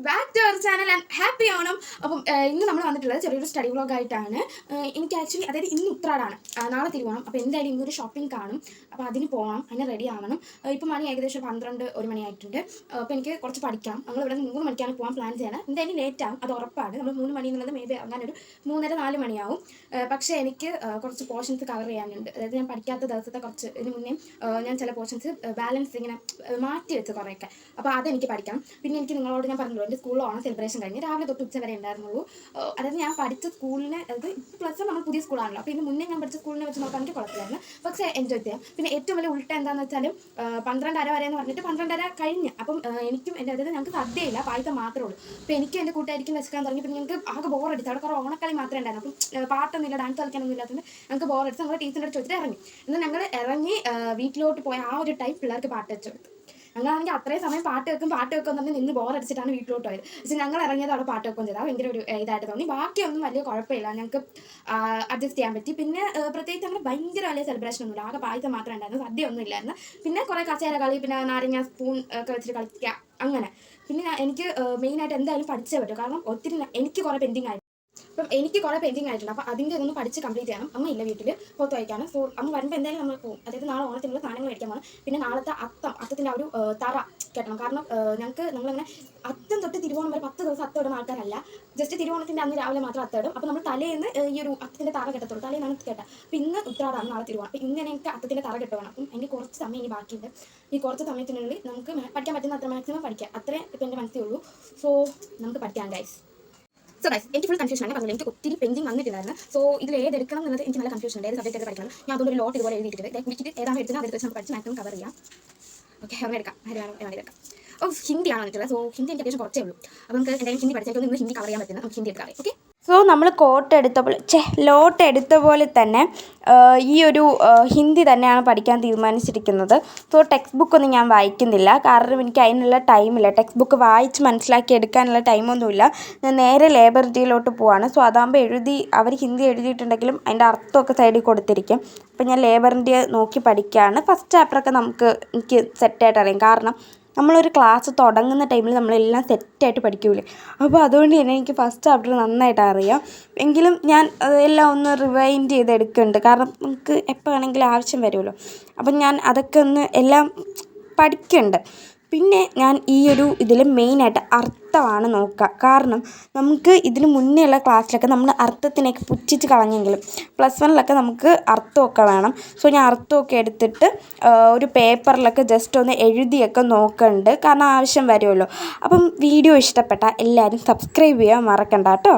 Back to our channel and happy Onam. അപ്പം ഇന്ന് നമ്മൾ വന്നിട്ടുള്ളത് ചെറിയൊരു സ്റ്റഡി വ്ളോഗായിട്ടാണ്. എനിക്ക് ആക്ച്വലി അതായത് ഇന്ന് ഉത്രാടാണ്, നാളെ തിരുവോണം. അപ്പോൾ എന്തായാലും ഇന്നൊരു ഷോപ്പിംഗ് കാണും, അപ്പോൾ അതിന് പോകണം, അതിന് റെഡി ആവണം. ഇപ്പം മണി ഏകദേശം 12-1 മണിയായിട്ടുണ്ട്. അപ്പോൾ എനിക്ക് കുറച്ച് പഠിക്കാം. നമ്മൾ ഇവിടെ 3 മണിക്കാണ് പോകാൻ പ്ലാൻ ചെയ്യണം. എന്തായാലും ലേറ്റ് ആവും, അത് ഉറപ്പാണ്. നമ്മൾ 3 മണി എന്നുള്ളത് മേ ബി ഇറങ്ങാനൊരു 3:30-4 മണിയാവും. പക്ഷേ എനിക്ക് കുറച്ച് പോർഷൻസ് കവർ ചെയ്യാനുണ്ട്. അതായത് ഞാൻ പഠിക്കാത്ത ദിവസത്തെ കുറച്ച് ഇതിന് മുന്നേ ഞാൻ ചില പോർഷൻസ് ബാലൻസ് ഇങ്ങനെ മാറ്റി വെച്ച് കുറേയൊക്കെ. അപ്പോൾ അതെനിക്ക് പഠിക്കണം. പിന്നെ എനിക്ക് നിങ്ങളോട് ഞാൻ പറഞ്ഞല്ലോ, എൻ്റെ സ്കൂളിൽ ഓണം സെലിബ്രേഷൻ കഴിഞ്ഞ് രാവിലെ തൊട്ട് ഉച്ച വരെ ഉണ്ടായിരുന്നുള്ളൂ. അതായത് ഞാൻ പഠിച്ച സ്കൂളിന്, അതായത് പ്ലസ് നമ്മൾ പുതിയ സ്കൂളാണല്ലോ, അപ്പോൾ ഇതിന് മുന്നേ ഞാൻ പഠിച്ച സ്കൂളിനെ വെച്ച് നോക്കാൻ എനിക്ക് കുഴപ്പമില്ലായിരുന്നു, പക്ഷേ എൻജോയ് ചെയ്യാം. പിന്നെ ഏറ്റവും വലിയ ഉൾട്ട എന്താണെന്ന് വെച്ചാൽ 12:30 വരെ എന്ന് പറഞ്ഞിട്ട് 12:30 കഴിഞ്ഞ്. അപ്പം എനിക്കും എൻ്റെ അതായത് ഞങ്ങൾക്ക് സദ്യയില്ല, പായസം മാത്രമേ ഉള്ളൂ. അപ്പോൾ എനിക്കും എൻ്റെ കൂട്ടുകാരിക്കും വെച്ചാൽ തുടങ്ങി. പിന്നെ ഞങ്ങൾക്ക് ആകെ ബോറടിച്ചു. അവിടെ കുറേ ഓണക്കളി മാത്രമേ ഉണ്ടായിരുന്നു. അപ്പം പാട്ടൊന്നുമില്ല, ഡാൻസ് കളിക്കാനൊന്നും ഇല്ലാത്തതുകൊണ്ട് ഞങ്ങൾക്ക് ബോറടിച്ച് ഞങ്ങൾ ടീച്ചറിൻ്റെ അടുത്ത് ചോദിച്ചിട്ട് ഇറങ്ങി. എന്നാൽ ഞങ്ങൾ ഇറങ്ങി വീട്ടിലോട്ട് പോയ ആ ഒരു ടൈം പിള്ളേർക്ക് പാട്ട് വെച്ച് കൊടുത്തു. ഞങ്ങളാണെങ്കിൽ അത്രയും സമയം പാട്ട് വെക്കും എന്ന് പറഞ്ഞ് നിന്ന് ബോറടിച്ചിട്ടാണ് വീട്ടിലോട്ട് പോയത്. പക്ഷേ ഞങ്ങൾ ഇറങ്ങിയത് അവിടെ പാട്ട് വെക്കുകയും ചെയ്താൽ ഭയങ്കര ഒരു ഇതായിട്ട് തോന്നി. ബാക്കിയൊന്നും വലിയ കുഴപ്പമില്ല, ഞങ്ങൾക്ക് അഡ്ജസ്റ്റ് ചെയ്യാൻ പറ്റി. പിന്നെ പ്രത്യേകിച്ച് അങ്ങനെ ഭയങ്കര വലിയ സെലിബ്രേഷൻ ഒന്നുമില്ല, ആകെ പായസം മാത്രമേ ഉണ്ടായിരുന്നു, സദ്യ ഒന്നും ഇല്ലായിരുന്നു. പിന്നെ കുറേ കസേര കളി, പിന്നെ നാരങ്ങ സ്പൂൺ ഒക്കെ വെച്ചിട്ട് കളിക്കുക അങ്ങനെ. പിന്നെ എനിക്ക് മെയിനായിട്ട് എന്തായാലും പഠിച്ചേ പറ്റും, കാരണം ഒത്തിരി എനിക്ക് കുറേ പെൻഡിങ് ആയിരുന്നു. അപ്പം എനിക്ക് കുറേ പെയിൻറ്റിങ് ആയിട്ടുണ്ട്. അപ്പോൾ അതിൻ്റെ ഇതൊന്ന് പഠിച്ച് കംപ്ലീറ്റ് ചെയ്യണം. അമ്മ ഇല്ല വീട്ടിൽ, പുറത്ത് വയ്ക്കാണ്. സോ അമ്മ വരുമ്പോൾ എന്തായാലും നമ്മൾ പോകും. അതായത് നാളെ ഓണത്തിനുള്ള സാധനങ്ങൾ മേടിക്കാൻ പോകണം. പിന്നെ നാളത്തെ അത്തത്തിൻ്റെ ആ ഒരു തറ കെട്ടണം. കാരണം നമ്മളങ്ങനെ അത്തം തൊട്ട് തിരുവോണം വരെ 10 ദിവസം അത്തം ഇടുന്ന ആൾക്കാരല്ല. ജസ്റ്റ് തിരുവോണത്തിൻ്റെ അന്ന് രാവിലെ മാത്രം അത്തം ഇടും. അപ്പോൾ നമ്മൾ തലേന്ന് ഈ ഒരു അത്തത്തിൻ്റെ തറ കെട്ടത്തുള്ളൂ. തലേന്നാണ് കേട്ടത്. അപ്പോൾ ഇന്ന് ഉത്രാടാണ്, നാളെ തിരുവോണം. അപ്പോൾ ഇങ്ങനെ എനിക്ക് അത്തത്തിൻ്റെ തറ കെട്ടുകയാണ്. അപ്പം എനിക്ക് കുറച്ച് സമയം ഇനി ബാക്കിയുണ്ട്. ഈ കുറച്ച് സമയത്തിനുള്ളിൽ നമുക്ക് പഠിക്കാൻ പറ്റുന്ന അത്ര മാക്സിമം പഠിക്കാം. അത്രേ ഇപ്പം എൻ്റെ മനസ്സിലേ ഉള്ളൂ. സോ നമുക്ക് പഠിക്കാം ഗൈസ്. സോ ഗൈസ്, എനിക്ക് ഫുൾ കൺഫ്യൂഷൻ ആണ്. പറഞ്ഞില്ല, എനിക്ക് ഒത്തിരി പെയിൻറ്റിങ് വന്നിട്ടില്ലായിരുന്നു. സോ ഇതിൽ ഏതെടുക്കണം എന്നത് എനിക്ക് നല്ല കൺഫ്യൂഷൻ ഉണ്ട്. ഏത് സബ്ജക്റ്റ് പഠിക്കണം. ഞാൻ അതുകൊണ്ട് ഒരു ലോട്ട് ഇതുപോലെ എഴുതിയിട്ടുണ്ട്. വിളിച്ചിട്ട് ഏതാണ് എടുക്കുന്നത് അതെടുത്ത് വെച്ച് നമുക്ക് പഠിച്ച് മാക്സിമം കവർ ചെയ്യാം. ഓക്കെ, അങ്ങനെ എടുക്കാം. എടുക്കാം. ഹിന്ദിയാണ് വന്നിട്ടുള്ളത്. സോ ഹിന്ദി എനിക്ക് അത്യാവശ്യം കുറച്ചേ ഉള്ളൂ. അപ്പോൾ നമുക്ക് എന്തായാലും ഹിന്ദി പഠിച്ചാൽ ഇന്ന് ഹിന്ദി കവർ ചെയ്യാൻ പറ്റുന്നത് നമുക്ക് ഹിന്ദി എടുക്കാം. ഓക്കെ, സോ നമ്മൾ ലോട്ട് എടുത്ത പോലെ തന്നെ ഈ ഒരു ഹിന്ദി തന്നെയാണ് പഠിക്കാൻ തീരുമാനിച്ചിരിക്കുന്നത്. സോ ടെക്സ്റ്റ് ബുക്കൊന്നും ഞാൻ വായിക്കുന്നില്ല, കാരണം എനിക്ക് അതിനുള്ള ടൈമില്ല. ടെക്സ്റ്റ് ബുക്ക് വായിച്ച് മനസ്സിലാക്കി എടുക്കാനുള്ള ടൈമൊന്നുമില്ല. ഞാൻ നേരെ ലൈബ്രറിയിലോട്ട് പോവാണ്. സോ അതാകുമ്പോൾ അവർ ഹിന്ദി എഴുതിയിട്ടുണ്ടെങ്കിലും അതിൻ്റെ അർത്ഥമൊക്കെ സൈഡിൽ കൊടുത്തിരിക്കും. അപ്പോൾ ഞാൻ ലൈബ്രറി നോക്കി പഠിക്കുകയാണ്. ഫസ്റ്റ് ചാപ്റ്ററൊക്കെ എനിക്ക് സെറ്റായിട്ട് അറിയാം, കാരണം നമ്മളൊരു ക്ലാസ് തുടങ്ങുന്ന ടൈമിൽ നമ്മളെല്ലാം സെറ്റായിട്ട് പഠിക്കൂലേ. അപ്പോൾ അതുകൊണ്ട് തന്നെ എനിക്ക് ഫസ്റ്റ് ചാപ്റ്റർ നന്നായിട്ട് അറിയാം. എങ്കിലും ഞാൻ അതെല്ലാം ഒന്ന് റിവൈൻഡ് ചെയ്തെടുക്കുന്നുണ്ട്, കാരണം നമുക്ക് എപ്പോൾ വേണമെങ്കിലും ആവശ്യം വരുമല്ലോ. അപ്പം ഞാൻ അതൊക്കെ ഒന്ന് എല്ലാം പഠിക്കുന്നുണ്ട്. പിന്നെ ഞാൻ ഈ ഒരു ഇതിൽ മെയിനായിട്ട് അർത്ഥമാണ് നോക്കുക, കാരണം നമുക്ക് ഇതിന് മുന്നേ ഉള്ള ക്ലാസ്സിലൊക്കെ നമ്മൾ അർത്ഥത്തിനൊക്കെ പുച്ഛിച്ച് കളഞ്ഞെങ്കിലും പ്ലസ് 1 നമുക്ക് അർത്ഥമൊക്കെ വേണം. സോ ഞാൻ അർത്ഥമൊക്കെ എടുത്തിട്ട് ഒരു പേപ്പറിലൊക്കെ ജസ്റ്റ് ഒന്ന് എഴുതിയൊക്കെ നോക്കുന്നുണ്ട്, കാരണം ആവശ്യം വരുമല്ലോ. അപ്പം വീഡിയോ ഇഷ്ടപ്പെട്ടാൽ എല്ലാവരും സബ്സ്ക്രൈബ് ചെയ്യാൻ മറക്കണ്ട കേട്ടോ.